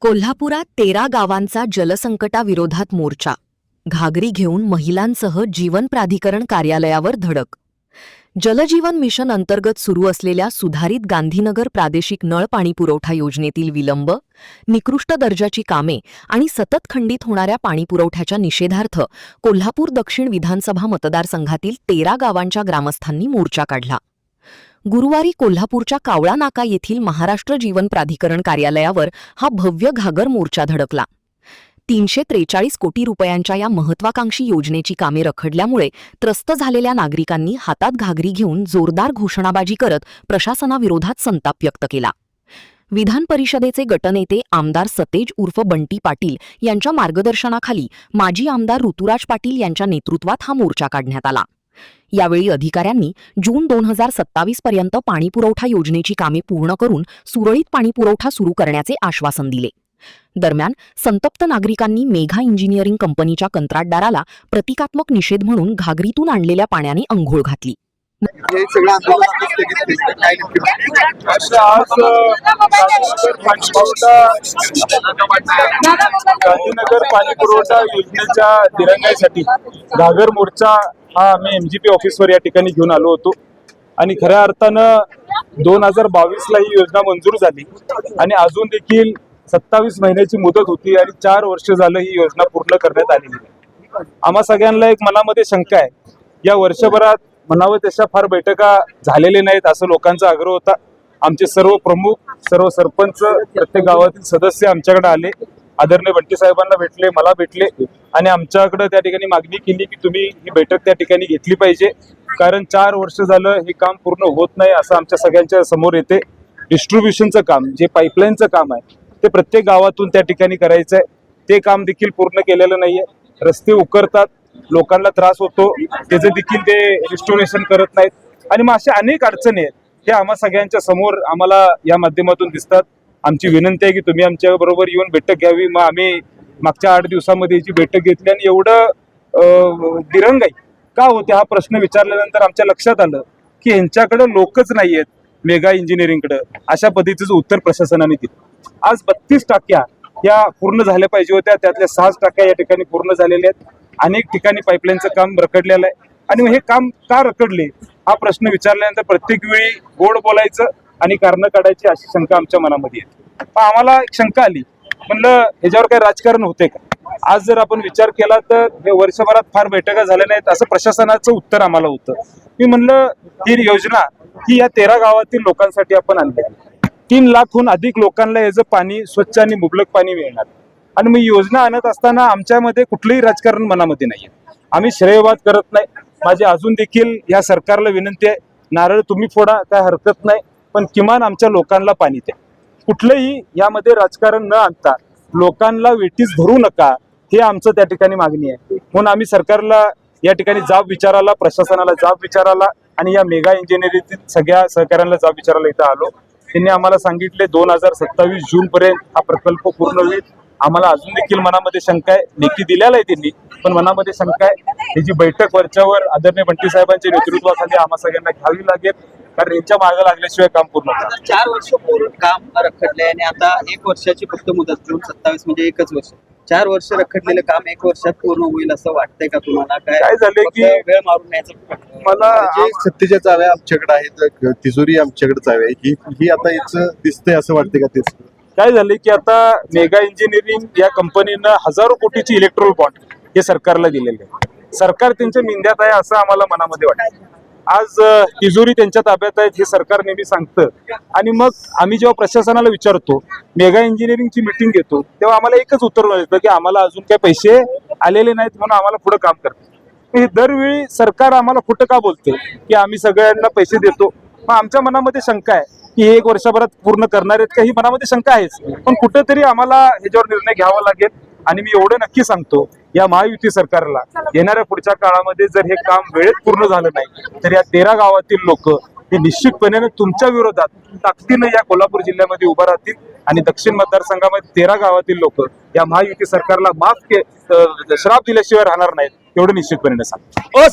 कोल्हापुरात 13 गावांचा जलसंकटाविरोधात मोर्चा. घागरी घेऊन महिलांसह जीवन प्राधिकरण कार्यालयावर धडक. जलजीवन मिशन अंतर्गत सुरू असलेल्या सुधारित गांधीनगर प्रादेशिक नळ पाणी पुरवठा योजनेतील विलंब, निकृष्ट दर्जाची कामे आणि सतत खंडित होणाऱ्या पाणीपुरवठ्याच्या निषेधार्थ कोल्हापूर दक्षिण विधानसभा मतदारसंघातील 13 गावांच्या ग्रामस्थांनी मोर्चा काढला. गुरुवारी कोल्हापूरच्या कावळा नाका येथील महाराष्ट्र जीवन प्राधिकरण कार्यालयावर हा भव्य घागर मोर्चा धडकला. 343 कोटी रुपयांच्या या महत्वाकांक्षी योजनेची कामे रखडल्यामुळे त्रस्त झालेल्या नागरिकांनी हातात घागरी घेऊन जोरदार घोषणाबाजी करत प्रशासनाविरोधात संताप व्यक्त केला. विधान परिषदेचे गटनेते आमदार सतेज उर्फ बंटी पाटील यांच्या मार्गदर्शनाखाली माजी आमदार ऋतुराज पाटील यांच्या नेतृत्वात हा मोर्चा काढण्यात आला. यावेळी अधिकाऱ्यांनी जून 2027 पर्यंत पाणीपुरवठा योजनेची कामे पूर्ण करून सुरळीत पाणीपुरवठा सुरू करण्याचे आश्वासन दिले. दरम्यान संतप्त नागरिकांनी मेघा इंजिनिअरिंग कंपनीच्या कंत्राटदाराला प्रतिकात्मक निषेध म्हणून घागरीतून आणलेल्या पाण्याने अंघोळ घातली. गांधीनगर पाणी पुरवठा योजनेच्या दिरंगाईसाठी घागर मोर्चा हा आम्ही MGP ऑफिसवर या ठिकाणी घेऊन आलो होतो. आणि खऱ्या अर्थानं 2022 ला ही योजना मंजूर झाली आणि अजून देखील 27 महिन्याची मुदत होती आणि 4 वर्ष झालं ही योजना पूर्ण करण्यात आलेली आहे. आम्हा सगळ्यांना एक मनामध्ये शंका आहे, या वर्षभरात म्हणावं तशा फार बैठका झालेल्या नाहीत असं लोकांचा आग्रह होता. आमचे सर्व प्रमुख, सर्व सरपंच, प्रत्येक गावातील सदस्य आमच्याकडे आले, आदरणीय बंटी साहेबांना भेटले, मला भेटले आणि आमच्याकडे त्या ठिकाणी मागणी केली की तुम्ही ही बैठक त्या ठिकाणी घेतली पाहिजे, कारण 4 वर्ष झालं हे काम पूर्ण होत नाही असं आमच्या सगळ्यांच्या समोर येते. डिस्ट्रीब्युशनचं काम, जे पाईपलाईनचं काम आहे ते प्रत्येक गावातून त्या ठिकाणी करायचं आहे, ते काम देखील पूर्ण केलेलं नाहीये. रस्ते उकरतात, लोकांना त्रास होतो, त्याचे देखील ते रिस्टोरेशन करत नाहीत आणि मग अशा अनेक अडचणी आहेत, हे आम्हा सगळ्यांच्या समोर आम्हाला या माध्यमातून दिसतात. आमची विनंती आहे की तुम्ही आमच्या बरोबर येऊन बैठक घ्यावी. मग आम्ही मागच्या 8 दिवसामध्ये याची बैठक घेतली आणि एवढं दिरंगाई का होते हा प्रश्न विचारल्यानंतर आमच्या लक्षात आलं की यांच्याकडे लोकच नाही आहेत मेगा इंजिनिअरिंगकडे, अशा पद्धतीचं उत्तर प्रशासनाने दिलं. आज 32 टाक्या या पूर्ण झाल्या पाहिजे होत्या, त्यातल्या 6 टाक्या या ठिकाणी पूर्ण झालेल्या आहेत. अनेक ठिकाणी पाईपलाईनचं काम रखडलेलं आहे आणि हे काम का रखडले हा प्रश्न विचारल्यानंतर प्रत्येक वेळी गोड बोलायचं आणि कारणं काढायची अशी शंका आमच्या मनामध्ये येते. पण आम्हाला एक शंका आली, म्हणलं ह्याच्यावर काही राजकारण होते का. आज जर आपण विचार केला तर हे वर्षभरात फार बैठका झाल्या नाहीत असं प्रशासनाचं उत्तर आम्हाला होतं. मी म्हणलं ही योजना ही या 13 गावातील लोकांसाठी आपण आणली, 3 लाखहून अधिक लोकांना याचं पाणी स्वच्छ आणि मुबलक पाणी मिळणार. आणि मी योजना आणत असताना आमच्यामध्ये कुठलंही राजकारण मनामध्ये नाहीये, आम्ही श्रेयवाद करत नाही. माझी अजून देखील या सरकारला विनंती आहे, नारळ तुम्ही फोडा, काय हरकत नाही, पण किमान आमच्या लोकांना पाणी द्या. कुठलंही यामध्ये राजकारण न आणता लोकांना वेठीस धरू नका, हे आमचं त्या ठिकाणी मागणी आहे. म्हणून आम्ही सरकारला या ठिकाणी जाब विचारायला, प्रशासनाला जाब विचारायला आणि या मेगा इंजिनिअरिंगतील सगळ्या सहकाऱ्यांना जाब विचारायला इथं आलो. त्यांनी आम्हाला सांगितले 2027 जून पर्यंत हा प्रकल्प पूर्ण होईल. आम्हाला अजून देखील मनामध्ये शंका आहे, लेखी दिलेला आहे त्यांनी, पण मनामध्ये शंका आहे. त्याची बैठक वरच्यावर आदरणीय बंटी साहेबांच्या नेतृत्वाखाली आम्हा सगळ्यांना घ्यावी लागेल, कारण यांच्या मागे लागल्याशिवाय काम पूर्ण होणार. 4 वर्ष पूर्ण काम रखडले आणि आता 1 वर्षाची फक्त मुदत, जून 27 म्हणजे 1च वर्ष. 4 वर्ष रखडलेलं काम 1 वर्षात पूर्ण होईल असं वाटतंय का तुम्हाला? काय झालंय की वेळ मारून न्यायचं मला जे सत्तेच्या चाव्या आमच्याकडे आहेत, तिजोरी आमच्याकडे चाव्या आहे, ही आता याचं दिसतंय असं वाटतंय का? तेच काय झालंय की आता मेगा इंजिनिअरिंग या कंपनीनं हजारो कोटीची इलेक्ट्रोल बॉन्ड हे सरकारला दिलेले आहे. सरकार त्यांच्या मिंद्यात आहे असं आम्हाला मनामध्ये वाटतं. आज तिजोरी त्यांच्या ताब्यात आहेत हे सरकार नेहमी सांगतं आणि मग आम्ही जेव्हा प्रशासनाला विचारतो, मेगा इंजिनिअरिंगची मीटिंग घेतो, तेव्हा आम्हाला एकच उत्तर मिळतं की आम्हाला अजून काही पैसे आलेले नाहीत म्हणून आम्हाला पुढे काम करतो. हे दरवेळी सरकार आम्हाला खोटं का बोलते की आम्ही सगळ्यांना पैसे देतो. मग आमच्या मनामध्ये शंका आहे की हे 1 वर्षभरात पूर्ण करणार आहेत का, ही मनामध्ये शंका आहेच. पण कुठेतरी आम्हाला ह्याच्यावर निर्णय घ्यावा लागेल आणि मी एवढं नक्की सांगतो, या महायुती सरकारला येणाऱ्या पुढच्या काळामध्ये जर हे काम वेळेत पूर्ण झालं नाही तर या 13 गावातील लोक हे निश्चितपणे तुमच्या विरोधात ताकदीनं या कोल्हापूर जिल्ह्यामध्ये उभं राहतील आणि दक्षिण मतदारसंघामध्ये 13 गावातील लोक या महायुती सरकारला श्राप दिल्याशिवाय राहणार नाहीत, एवढं निश्चितपणे सांगतो.